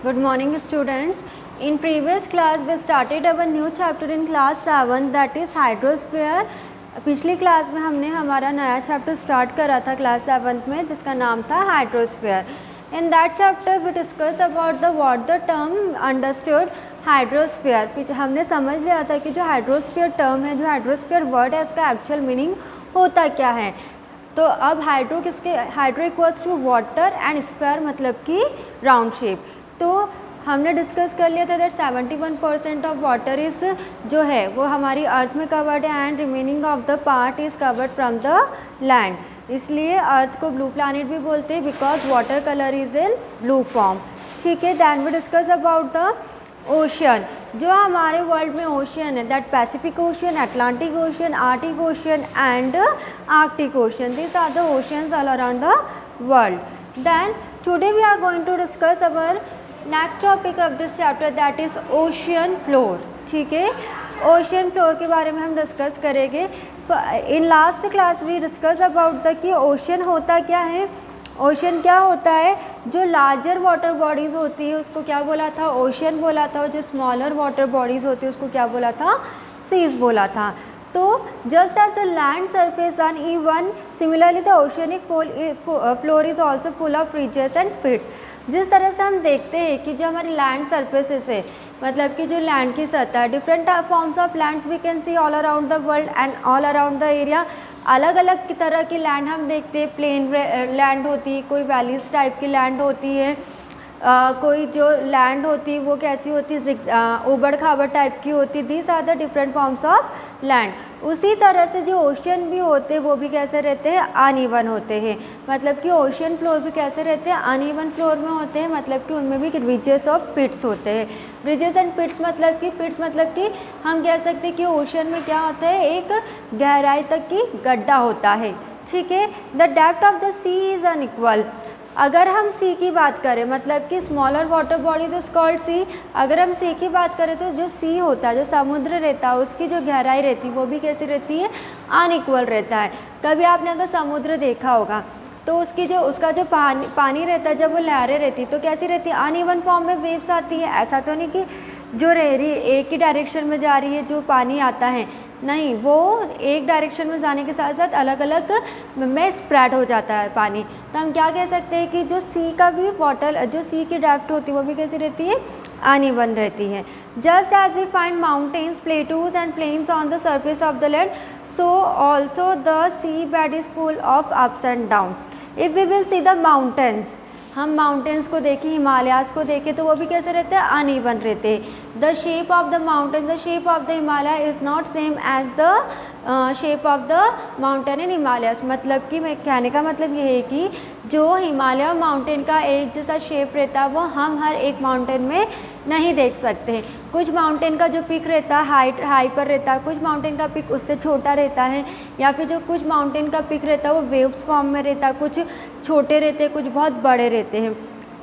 Good morning students. In previous class we started our new chapter in class 7 that is hydrosphere. पिछली class में हमने हमारा नया chapter start करा था क्लास 7 में जिसका नाम था hydrosphere. In that chapter we discuss about the what the term understood hydrosphere. हमने समझ लिया था कि जो हाइड्रोस्फीयर टर्म है, जो हाइड्रोस्फीयर वर्ड है, उसका एक्चुअल मीनिंग होता क्या है. तो अब hydro equals to water and sphere मतलब कि राउंड शेप. तो हमने डिस्कस कर लिया था दैट 71% ऑफ वाटर इज़ जो है वो हमारी अर्थ में कवर्ड है and remaining of the part is covered from the land. इसलिए अर्थ को ब्लू प्लैनेट भी बोलते हैं because water colour is in blue form. ठीक है. Then we discuss about the ocean. जो हमारे वर्ल्ड में ओशन है that Pacific ocean, Atlantic ocean, Arctic ocean and Arctic ocean. This are the oceans all around the world. Then today we are going to discuss our next topic of this chapter that is ocean floor. ठीक है. Ocean floor के बारे में हम discuss करेंगे. In last class we discuss about the कि ocean होता क्या है. ओशन क्या होता है, जो लार्जर वाटर बॉडीज़ होती है उसको क्या बोला था, ओशन बोला था. और जो स्मॉलर वाटर बॉडीज़ होती है उसको क्या बोला था, सीज बोला था. तो just as the land surface uneven, similarly the oceanic floor is also full of ridges and pits. जिस तरह से हम देखते हैं कि जो हमारी लैंड सरफेसेस है मतलब कि जो लैंड की सतह, different forms of lands we can see all around the world and all around the area. अलग अलग तरह की लैंड हम देखते हैं. प्लेन लैंड होती है, कोई वैलीज टाइप की लैंड होती है, कोई जो लैंड होती है वो कैसी होती है, उबड़ खाबड़ टाइप की होती है. These are the different forms of land. उसी तरह से जो ओशन भी होते हैं वो भी कैसे रहते हैं, अनइवन होते हैं. मतलब कि ओशन फ्लोर भी कैसे रहते हैं, अनइवन फ्लोर में होते हैं. मतलब कि उनमें भी रिजेस और पिट्स होते हैं. रिजेस एंड पिट्स मतलब कि हम कह सकते हैं कि ओशन में क्या होता है, एक गहराई तक की गड्ढा होता है. ठीक है. The depth of the sea is unequal. अगर हम सी की बात करें मतलब कि smaller water bodies is called sea. अगर हम सी की बात करें तो जो सी होता है, जो समुद्र रहता है, उसकी जो गहराई रहती है वो भी कैसी रहती है, अनइक्वल रहता है. कभी आपने अगर समुद्र देखा होगा तो उसका जो पानी रहता है, जब वो लहरें रहती तो कैसी रहती है, अनइवन फॉर्म में वेव्स आती है. ऐसा तो नहीं कि जो रह रही है एक ही डायरेक्शन में जा रही है जो पानी आता है, नहीं, वो एक डायरेक्शन में जाने के साथ साथ अलग अलग में स्प्रेड हो जाता है पानी. तो हम क्या कह सकते हैं कि जो सी का भी वाटर, जो सी की डेप्थ होती है वो भी कैसी रहती है, अनइवन रहती है. Just as we find mountains, plateaus and plains on the surface of the land, so also the sea bed is full of ups and down. If we will see the mountains, हम mountains को देखें, Himalayas को देखें तो वो भी कैसे रहते हैं, अनइवन रहते हैं. The shape of the mountain, the shape of the Himalaya is not same as the shape of the mountain in Himalayas. मतलब कि मैं कहने का मतलब ये है कि जो हिमालय माउंटेन का एक जैसा शेप रहता है वो हम हर एक माउंटेन में नहीं देख सकते हैं. कुछ माउंटेन का जो पिक रहता है हाई पर रहता है, कुछ माउंटेन का पिक उससे छोटा रहता है, या फिर जो कुछ माउंटेन का पिक रहता है वो वेव्स फॉर्म में रहता है, कुछ छोटे रहते हैं, कुछ बहुत बड़े रहते हैं.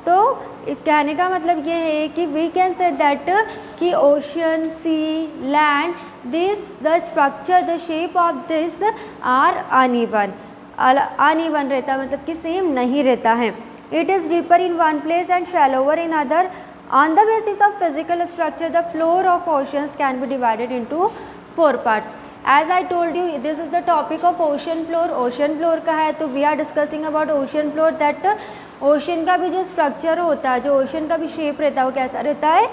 तो कहने का मतलब ये है कि वी कैन से दैट कि ocean, sea, land, this the structure, the shape of this are uneven. Uneven रहता है मतलब कि सेम नहीं रहता है. It is deeper in one place and shallower in other. On the basis of physical structure, the floor of oceans can be divided into 4 parts. As I told you, this is the topic of ocean floor. Ocean floor का है तो we are discussing about ocean floor. that ocean का भी जो structure होता है, जो ocean का भी shape रहता है वो कैसा रहता है,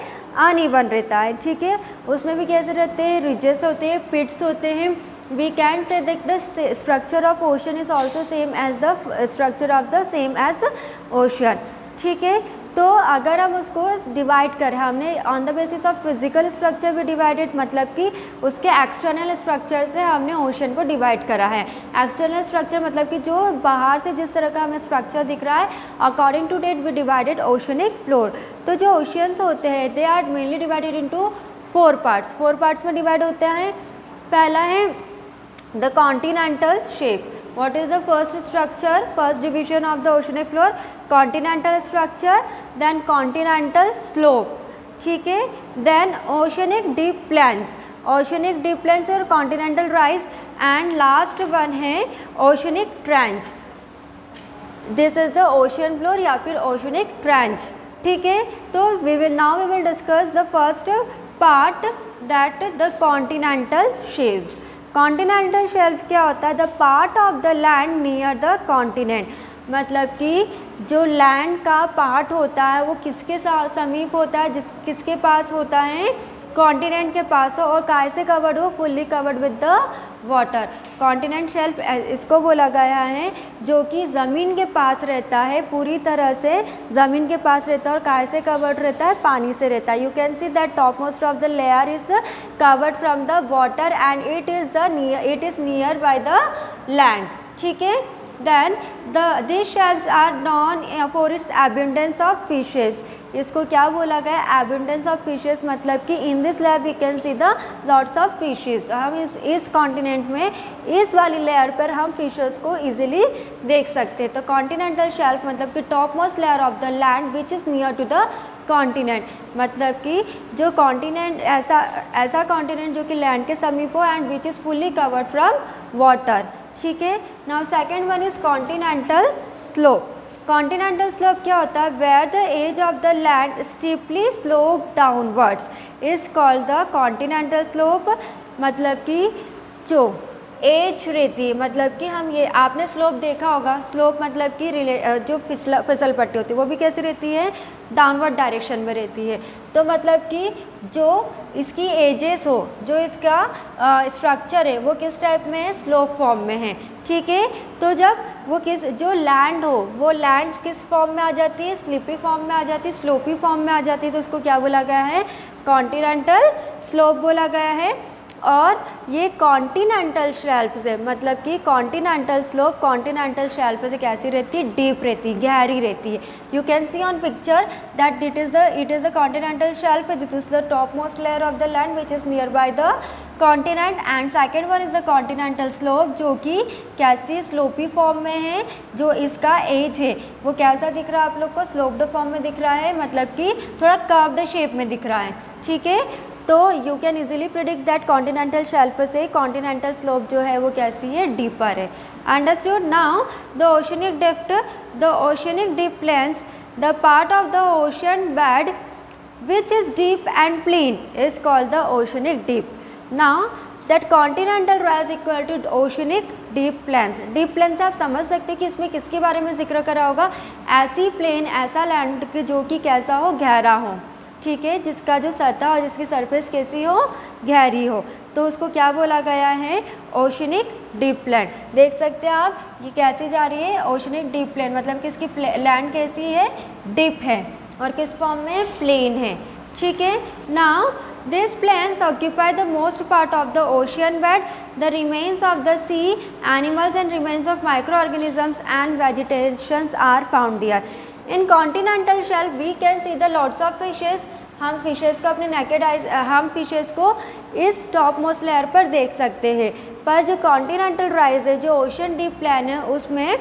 uneven रहता है. ठीक है. उसमें भी कैसे रहते हैं, ridges होते हैं, pits होते हैं. We can say that the structure of ocean is also same as the structure of the same as ocean. ठीक है. तो अगर हम उसको डिवाइड करें, हमने on the basis of physical structure भी डिवाइडेड, मतलब कि उसके एक्सटर्नल स्ट्रक्चर से हमने ओशन को डिवाइड करा है. एक्सटर्नल स्ट्रक्चर मतलब कि जो बाहर से जिस तरह का हमें स्ट्रक्चर दिख रहा है, according to date we divided oceanic floor. तो जो ओशियंस होते हैं they are mainly divided into 4 parts. 4 parts में डिवाइड होते हैं. पहला है the continental shape. What is the first structure, first division of the oceanic floor? Continental structure, then continental slope. ठीक है. Then oceanic deep plains. Oceanic deep plains और continental rise and last one है oceanic trench. This is the ocean floor या फिर oceanic trench. ठीक है। तो we will discuss the first part that the continental shelf. Continental shelf क्या होता है? The part of the land near the continent, मतलब कि जो लैंड का पार्ट होता है वो किसके समीप होता है, किसके पास होता है? कॉन्टिनेंट के पास हो, और काय से कवर्ड हो? Fully covered with the water. Continent shelf इसको बोला गया है जो कि ज़मीन के पास रहता है, पूरी तरह से ज़मीन के पास रहता है, और काय से कवर्ड रहता है? पानी से रहता है। You can see that top most of the layer is covered from the water and it is near by the land, ठीक है। Then these shelves are known for its abundance of fishes। इसको क्या बोला गया? abundance of fishes, मतलब कि in this layer we can see the lots of fishes। हम इस कॉन्टिनेंट में इस वाली लेयर पर हम फिशेस को इजीली देख सकते हैं। तो कॉन्टिनेंटल शेल्फ मतलब कि top most layer of the land which is near to the continent, मतलब कि जो कॉन्टिनेंट ऐसा कॉन्टिनेंट जो कि लैंड के समीप हो and which is fully covered from water, ठीक है। Now second one is continental slope. Continental slope क्या होता है? Where the edge of the land steeply slope downwards is called the continental slope. मतलब कि जो एज रहती है, मतलब कि हम ये आपने स्लोप देखा होगा, स्लोप मतलब कि जो फिसल पट्टी होती है वो भी कैसी रहती है? डाउनवर्ड डायरेक्शन में रहती है। तो मतलब कि जो इसकी एजेस हो, जो इसका स्ट्रक्चर है वो किस टाइप में है? स्लोप फॉर्म में है, ठीक है। तो जब वो जो लैंड हो वो लैंड किस फॉर्म में आ जाती है? स्लिपी फॉर्म में आ जाती है, स्लोपी फॉर्म में आ जाती है, तो उसको क्या बोला गया है? कॉन्टिनेंटल स्लोप बोला गया है। और ये कॉन्टिनेंटल शेल्फ से, मतलब कि कॉन्टिनेंटल स्लोप कॉन्टिनेंटल शेल्फ से कैसी रहती है? डीप रहती है, गहरी रहती है। You can see on picture that it is the continental shelf, this is the top most layer of the land which is near by the continent. And second one is the continental slope, जो कि कैसी sloppy form में है। जो इसका as है वो कैसा दिख रहा है आप लोग को? स्लोप्ड फॉर्म में दिख रहा है, मतलब कि थोड़ा कर्व्ड शेप में दिख रहा है, ठीक है। तो you can easily predict that continental shelf से कॉन्टिनेंटल स्लोप जो है वो कैसी है? डीपर है। Understood. Now the oceanic deep plains, the part of the ocean bed which is deep and plain is called the oceanic deep. Now that continental rise equal to oceanic deep plains। deep plains आप समझ सकते हैं कि इसमें किसके बारे में जिक्र करा होगा? ऐसी प्लेन, ऐसा लैंड जो कि कैसा हो? गहरा हो, ठीक है, जिसका जो सतह और जिसकी सरफेस कैसी हो? गहरी हो, तो उसको क्या बोला गया है? Oceanic deep plain. देख सकते हैं आप ये कैसी जा रही है? ओशनिक डीप प्लेन, मतलब कि इसकी लैंड कैसी है? डीप है, और किस फॉर्म में? प्लेन है, ठीक है। Now this plains occupy the most part of the ocean bed, the remains of the sea animals and remains of micro organisms and vegetations are found here. In continental shelf we can see the lots of fishes. हम fishes को अपने naked eyes, हम fishes को इस top most layer पर देख सकते हैं। पर जो कॉन्टिनेंटल राइज है, जो ओशन डीप प्लेन है, उसमें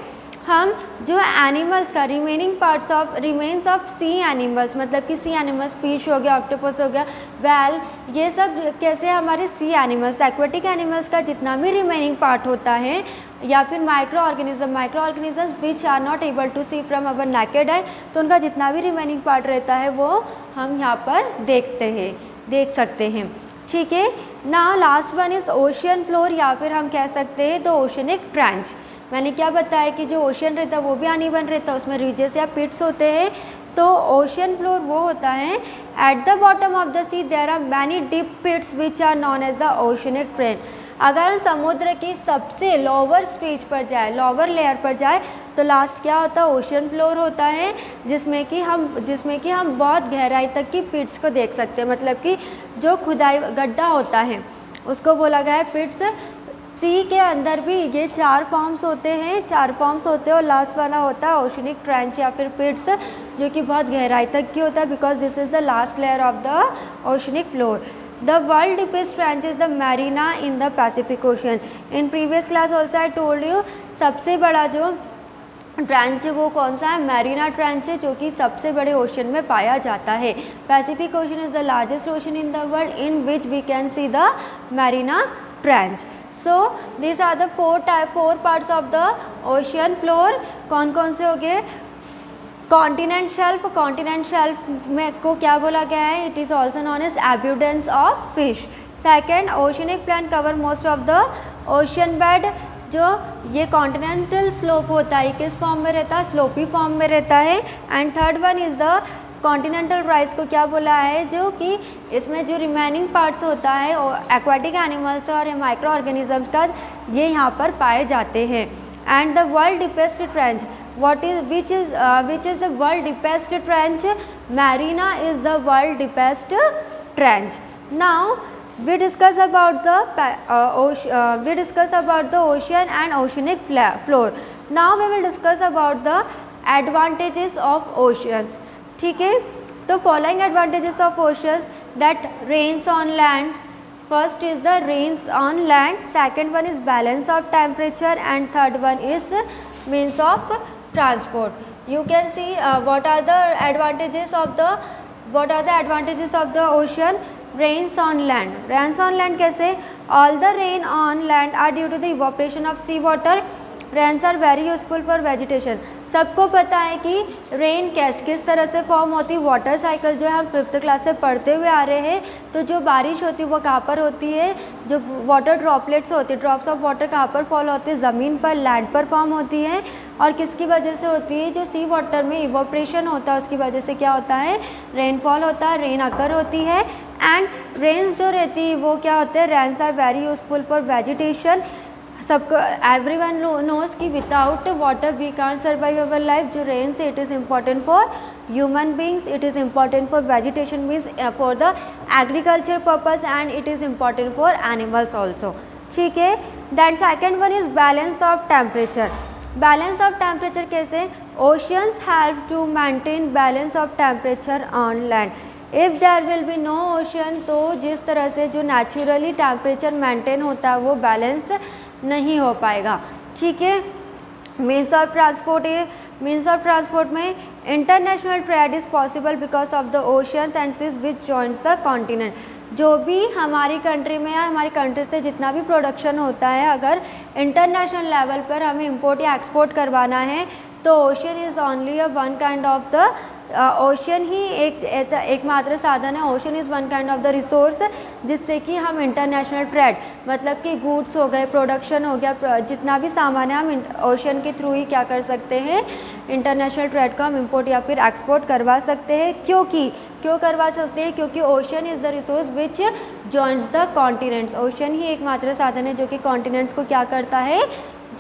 हम जो एनिमल्स का रिमेन्स ऑफ सी एनिमल्स, मतलब कि सी एनिमल्स, फिश हो गया, ऑक्टोपस हो गया, वैल, ये सब कैसे हमारे सी एनिमल्स, एक्वेटिक एनिमल्स का जितना भी रिमेनिंग पार्ट होता है, या फिर micro organisms which are not able to see from our naked eye, तो उनका जितना भी रिमेनिंग पार्ट रहता है वो हम यहाँ पर देख सकते हैं, ठीक है ना। Last one is ocean floor, या फिर हम कह सकते हैं द ओशनिक ट्रेंच। मैंने क्या बताया कि जो ओशियन रहता है वो भी अनइवन रहता है, उसमें रिजेस या पिट्स होते हैं। तो ओशियन फ्लोर वो होता है at the bottom of the sea there are many deep pits which are known as the oceanic trench. अगर हम समुद्र की सबसे लोअर स्टेज पर जाए, लोअर लेयर पर जाए, तो लास्ट क्या होता है? ओशियन फ्लोर होता है, जिसमें कि हम बहुत गहराई तक की पिट्स को देख सकते हैं, मतलब कि जो खुदाई गड्ढा होता है उसको बोला गया है पिट्स। सी के अंदर भी ये 4 फॉर्म्स होते हैं, और लास्ट वाला होता है ओशनिक ट्रेंच या फिर पिट्स, जो कि बहुत गहराई तक की होता है, because this is the last layer of the oceanic floor. The world deepest trench is the Mariana in the Pacific Ocean. In previous class also I told you, सबसे बड़ा जो ट्रेंच है वो कौन सा है? मैरीना ट्रेंच है, जो कि सबसे बड़े ओशन में पाया जाता है। Pacific Ocean is the largest ocean in the world in which we can see the Mariana trench. So this are the 4 parts of the ocean floor. कौन कौन से हो गए? कॉन्टिनेंट शेल्फ में को क्या बोला गया है? It is also known as abundance of fish. Second, oceanic plain cover most of the ocean bed. जो ये कॉन्टिनेंटल स्लोप होता है किस फॉर्म में रहता है? स्लोपी फॉर्म में रहता है। And third one is the continental rice को क्या बोला है? जो कि इसमें जो रिमेनिंग पार्ट्स होता है एक्वाटिक एनिमल्स और माइक्रो ऑर्गेनिजम्स का ये यहाँ पर पाए जाते हैं। And the world deepest trench which is the world deepest trench? Marina is the world deepest trench. Now we discuss about the ocean and oceanic floor. Now we will discuss about the advantages of oceans. ठीक है, तो following advantages of oceans, that rains on land. First is the rains on land, second one is balance of temperature, and third one is means of transport. You can see what are the advantages of the ocean. Rains on land. Rains on land कैसे? All the rain on land are due to the evaporation of sea water. Rains are very useful for vegetation. सबको पता है कि rain किस तरह से form होती है। वाटर साइकिल जो है हम 5th क्लास से पढ़ते हुए आ रहे हैं। तो जो बारिश होती है वो कहाँ पर होती है? जो वाटर ड्रॉपलेट्स होती है, ड्रॉप्स ऑफ वाटर कहाँ पर फॉल होते हैं? ज़मीन पर, लैंड पर फॉर्म होती है। और किसकी वजह से होती है? जो सी वाटर में इवोपरेशन होता है उसकी वजह से क्या होता है? रेनफॉल होता है, रेन अकर होती है। एंड रेन्स जो रहती है वो क्या होते हैं? Rains are very useful for vegetation. सबको एवरीवन नोज कि without water we can't survive our life. जो rains it is important for human beings, it is important for vegetation means for the agriculture purpose, and it is important for animals also. ठीक है, then second one is balance of temperature. Balance of temperature कैसे? Oceans help to maintain balance of temperature on land. If there will be no ocean, तो जिस तरह से जो naturally temperature maintain होता है वो बैलेंस नहीं हो पाएगा। ठीक है, मीन्स ऑफ ट्रांसपोर्ट में international trade is possible because of the oceans and seas which joints the continent. जो भी हमारी कंट्री में या हमारी कंट्री से जितना भी प्रोडक्शन होता है, अगर इंटरनेशनल लेवल पर हमें इंपोर्ट या एक्सपोर्ट करवाना है तो ocean is only a one kind of the ocean ही एकमात्र साधन है। Ocean is one kind of the resource जिससे कि हम इंटरनेशनल ट्रेड मतलब कि गुड्स हो गए, प्रोडक्शन हो गया, जितना भी सामान है हम ओशियन के थ्रू ही क्या कर सकते हैं? इंटरनेशनल ट्रेड को हम इंपोर्ट या फिर एक्सपोर्ट करवा सकते हैं। क्यों करवा सकते हैं? क्योंकि ocean is the resource which joints the continents. Ocean ही एकमात्र साधन है जो कि कॉन्टिनेंट्स को क्या करता है?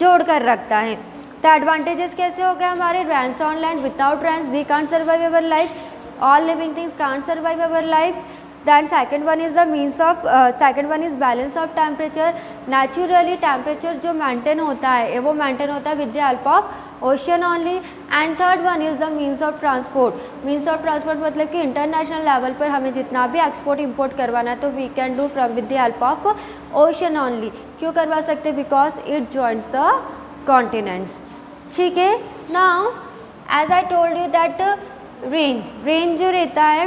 जोड़ कर रखता है। तो एडवांटेजेस कैसे हो गए हमारे? Rains on land, without rains we can't survive our life, all living things can't survive our life. Then second one is balance of temperature. Naturally temperature जो मेंटेन होता है वो मेंटेन होता है with the help of ocean only. And third one is the means of transport. मतलब कि international level पर हमें जितना भी एक्सपोर्ट इंपोर्ट करवाना है तो we can do from with the help of ocean only. क्यों करवा सकते? Because it joints the continents. ठीक है, now as I told you that rain जो रहता है,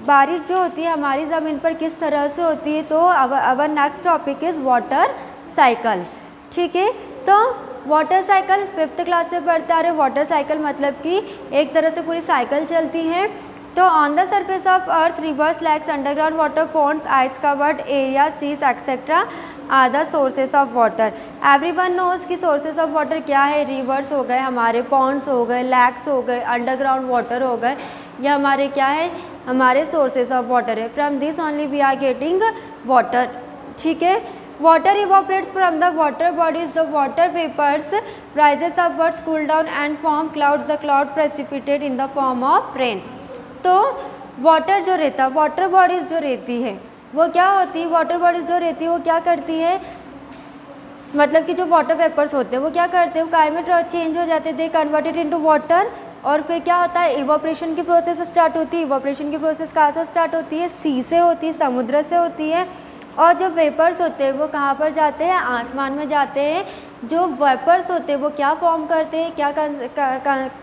बारिश जो होती है हमारी ज़मीन पर किस तरह से होती है, तो our next topic is water cycle. ठीक है, तो वाटर साइकिल 5th क्लास से पढ़ते आ रहे। वाटर साइकिल मतलब कि एक तरह से पूरी साइकिल चलती है। तो on the surface of earth rivers lakes underground water ponds ice covered area seas etcetera are the sources of water. Everyone knows कि सोर्सेज ऑफ वाटर क्या है? रिवर्स हो गए हमारे, पॉन्ड्स हो गए, लैक्स हो गए, अंडरग्राउंड वाटर हो गए, ये हमारे क्या है? हमारे सोर्सेज ऑफ वाटर है। From this only we are getting water. ठीक है, water evaporates from the water bodies, the water vapours rises upwards, cool down and form clouds, the cloud precipitate in the form of rain. तो water जो रहता है, water bodies जो रहती है वो क्या होती है? वाटर बॉडीज जो रहती है वो क्या करती है? मतलब कि जो वाटर वेपर्स होते हैं वो क्या करते हैं? क्लाइमेट चेंज हो जाते हैं, दे कन्वर्टेड इनटू वाटर। और फिर क्या होता है? इवोपरेशन की प्रोसेस स्टार्ट होती है। इवोपरेशन की प्रोसेस कहाँ से स्टार्ट होती है? सी से होती है, समुद्र से होती है। और जो वेपर्स होते हैं वो कहाँ पर जाते हैं? आसमान में जाते हैं। जो वेपर्स होते हैं वो क्या फॉर्म करते हैं? क्या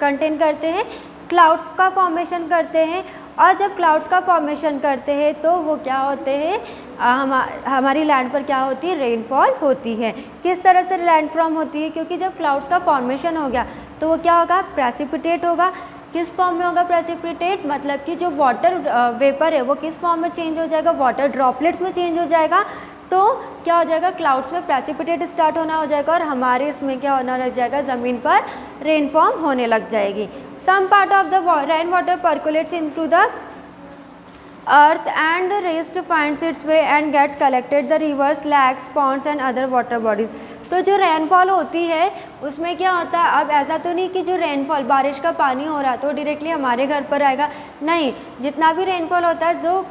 कंटेन करते हैं? क्लाउड्स का फॉर्मेशन करते हैं। और जब क्लाउड्स का फॉर्मेशन करते हैं तो वो क्या होते हैं? हमारी लैंड पर क्या होती है? रेनफॉल होती है। किस तरह से लैंड फॉर्म होती है? क्योंकि जब क्लाउड्स का फॉर्मेशन हो गया तो वो क्या होगा? प्रेसिपिटेट होगा। किस फॉर्म में होगा प्रेसिपिटेट, मतलब कि जो वाटर वेपर है वो किस फॉर्म में चेंज हो जाएगा, वाटर ड्रॉपलेट्स में चेंज हो जाएगा। तो क्या हो जाएगा, क्लाउड्स में प्रेसिपिटेट स्टार्ट होना हो जाएगा और हमारे इसमें क्या होना लग जाएगा, ज़मीन पर रेन फॉर्म होने लग जाएगी। Some part of the rain water percolates into the earth and rest finds its way and gets collected the rivers, lakes, ponds and other water bodies. तो जो रेनफॉल होती है उसमें क्या होता है, अब ऐसा तो नहीं कि जो रेनफॉल बारिश का पानी हो रहा है तो डायरेक्टली हमारे घर पर आएगा, नहीं, जितना भी रेनफॉल होता है, जो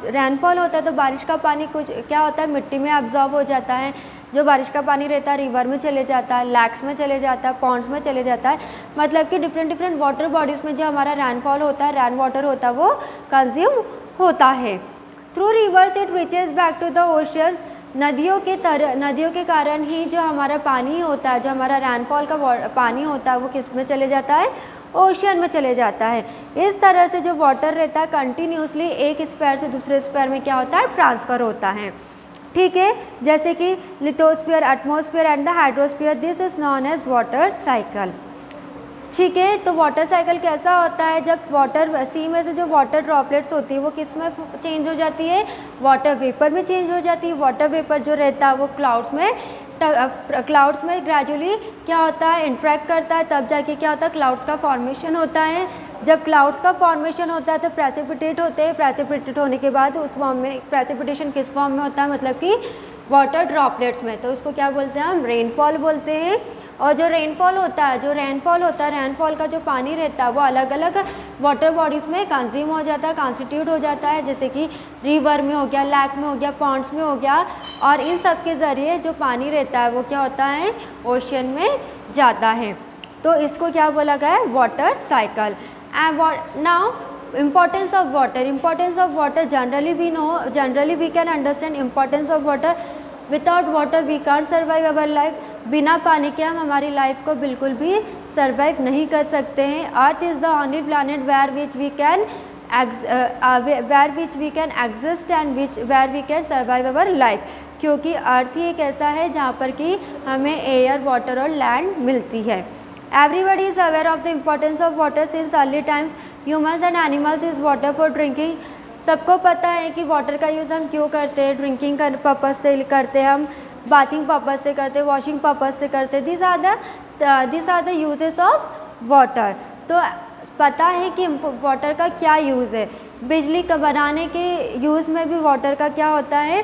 रेनफॉल होता है तो बारिश का पानी कुछ क्या होता है, मिट्टी में अब्जॉर्ब हो जाता है। जो बारिश का पानी रहता है रिवर में चले जाता है, लैक्स में चले जाता है, पॉन्ड्स में चले जाता है, मतलब कि डिफरेंट वाटर बॉडीज़ में जो हमारा रेनफॉल होता है, रेन वाटर होता है, वो कंज्यूम होता है। Through rivers it reaches back to the oceans. नदियों के कारण ही जो हमारा पानी होता है, जो हमारा रेनफॉल का पानी होता है, वो किस में चले जाता है, ओशियन में चले जाता है। इस तरह से जो वाटर रहता है कंटिन्यूसली एक स्फीयर से दूसरे स्फीयर में क्या होता है, ट्रांसफ़र होता है। ठीक है, जैसे कि lithosphere, atmosphere and the hydrosphere, this is known as water cycle. ठीक है, तो वाटर साइकिल कैसा होता है, जब वाटर सी में से जो वाटर ड्रॉपलेट्स होती है वो किस में चेंज हो जाती है, वाटर वेपर में चेंज हो जाती है। वाटर वेपर जो रहता है वो क्लाउड्स में ग्रेजुअली क्या होता है, इंट्रैक्ट करता है, तब जाके क्या होता है, क्लाउड्स का फॉर्मेशन होता है। जब क्लाउड्स का फॉर्मेशन होता है तो प्रेसिपिटेट होते हैं, प्रेसिपिटेट होने के बाद उस फॉर्म में, प्रेसिपिटेशन किस फॉर्म में होता है, मतलब कि वाटर ड्रॉपलेट्स में, तो उसको क्या बोलते हैं, हम रेनफॉल बोलते हैं। और जो रेनफॉल होता है, रेनफॉल का जो पानी रहता है वो अलग अलग वाटर बॉडीज़ में कंज्यूम हो जाता है, कॉन्स्टिट्यूट हो जाता है, जैसे कि रिवर में हो गया, लैक में हो गया, पॉन्ड्स में हो गया, और इन सब के ज़रिए जो पानी रहता है वो क्या होता है, ओशियन में जाता है। तो इसको क्या बोला गया है, water cycle. And now importance of water, generally we can understand importance of water. Without water we can't survive our life. बिना पानी के हम हमारी लाइफ को बिल्कुल भी सर्वाइव नहीं कर सकते हैं। Earth is the only planet where which we can exist and where we can survive our life, क्योंकि अर्थ ही एक ऐसा है जहाँ पर कि हमें एयर, वाटर और लैंड मिलती है। Everybody is aware of the importance of water since early times. Humans and animals use water for drinking. सबको पता है कि वाटर का यूज़ हम क्यों करते हैं, ड्रिंकिंग पर्पज़ से करते हैं, हम बाथिंग पर्पज़ से करते हैं, वॉशिंग पर्पज़ से करते हैं। This are the uses of water. तो पता है कि वाटर का क्या यूज़ है। बिजली का बनाने के यूज़ में भी वाटर का क्या होता है,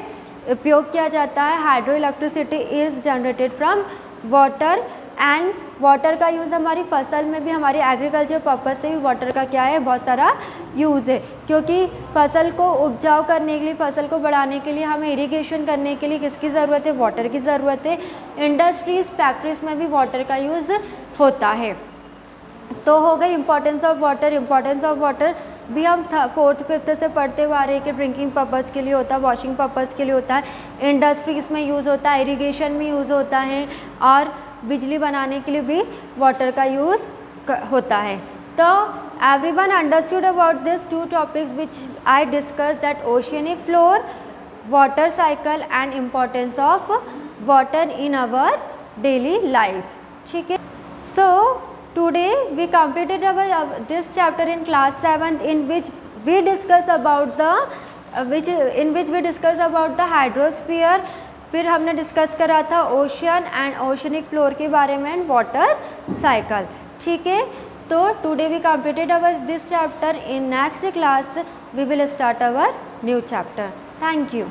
उपयोग किया जाता है। Hydro electricity is generated from water, and water का यूज़ हमारी फसल में भी, हमारी एग्रीकल्चर पर्पज़ से भी वाटर का क्या है, बहुत सारा यूज़ है। क्योंकि फसल को उपजाऊ करने के लिए, फसल को बढ़ाने के लिए, हमें इरिगेशन करने के लिए किसकी ज़रूरत है, वाटर की ज़रूरत है। इंडस्ट्रीज़, फैक्ट्रीज़ में भी वाटर का यूज़ होता है। तो हो गई importance of water. Importance of water भी हम 4th 5th से पढ़ते हुए आ रहे हैं कि ड्रिंकिंग पर्पज़ के लिए होता है, वॉशिंग पर्पज़ के लिए होता है, इंडस्ट्रीज़ में यूज़ होता है, इरिगेशन में यूज़ होता है, और बिजली बनाने के लिए भी वाटर का यूज़ होता है। तो everyone understood about these two topics which I discussed, that oceanic floor, water cycle and importance of water in our daily life. ठीक है, so today we completed this chapter in class 7th in which we discuss about the hydrosphere. फिर हमने discuss करा था ocean and oceanic floor के बारे में and water cycle. ठीक है, तो today we completed our this chapter. In next class we will start our new chapter. Thank you.